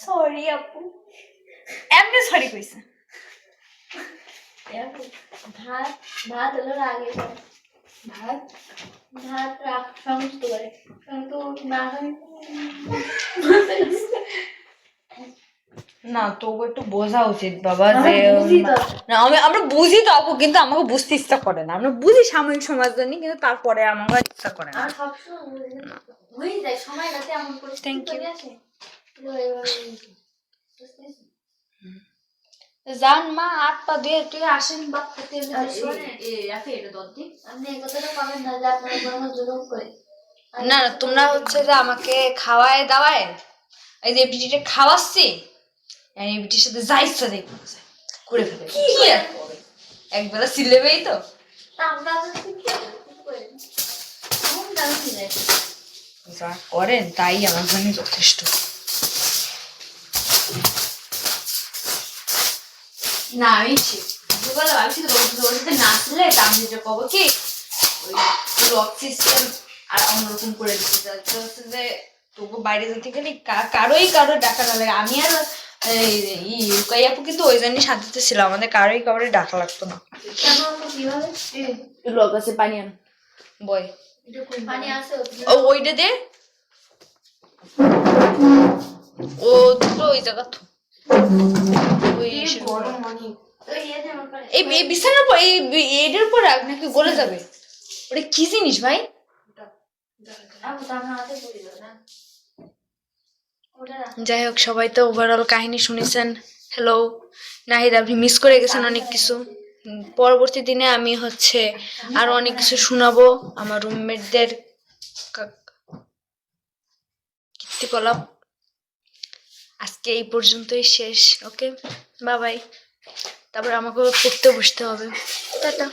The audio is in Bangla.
সরি আপু, এমনি সরি কইছে। ভাত ভাত হলো আগে ভাত ভাত রাখ সমস্ত করে কিন্তু না না তবু একটু বোঝা উচিত বাবা যে না আমরা বুঝি তো আপু, কিন্তু আমাকে বুঝতে ইচ্ছা করে না। আমরা বুঝি সাময়িক সময়ের জন্য, কিন্তু তারপরে আমার ইচ্ছা করে না। হয়ে যায় সময় রাতে এমন পরিস্থিতি চলে আসে। জান মা হাত পা দিয়ে তুই আসেন বাপ খেতে। আপনি এই কথাটা পাবেন না যে আপনারা কোনো জুলুম করে। না না, তোমরা হচ্ছে যে আমাকে খাওয়ায় দাওয়ায়, এই যে বিটিটা খাওয়াচ্ছি, এই বিটির সাথে যা ইচ্ছা দেখ করে ফেলে। কি আর করবে, একবেলা সিলেবেই তো। আমরা যা করেন তাই আমার জন্য যথেষ্ট। না আমি দুবেলা ভাবছি তো ওর সাথে নাচলে আমি যেটা কব কি ওই লক সিস্টেম আর অন্যরকম করে দিতে যাচ্ছে হচ্ছে যে তবু বাইরে যেতে গেলে কারো ডাকা না লাগে। আমি আর আপু কিন্তু ওই জন্যই শান্তিতে ছিল, আমাদের কারোই ডাকা লাগতো না। লক আছে, পানি আন বয়, ও ওইটা দে, ও দুটো ওই জায়গা তো এই বিছানার উপর এটার উপর রাখ, নাকি গলে যাবে? ওটা কি জিনিস ভাই? যাই হোক, সবাই তো ওভারঅল কাহিনী শুনেছেন। হ্যালো নাহিদ, আপনি মিস করে গেছেন অনেক কিছু। পরবর্তী দিনে আমি হচ্ছে আরো অনেক কিছু শোনাবো আমার রুমমেটদের কীর্তিকলাপ। আজকে এই পর্যন্তই শেষ। ওকে, বাই বাই। তারপর আমাকে পড়তে বসতে হবে। টাটা।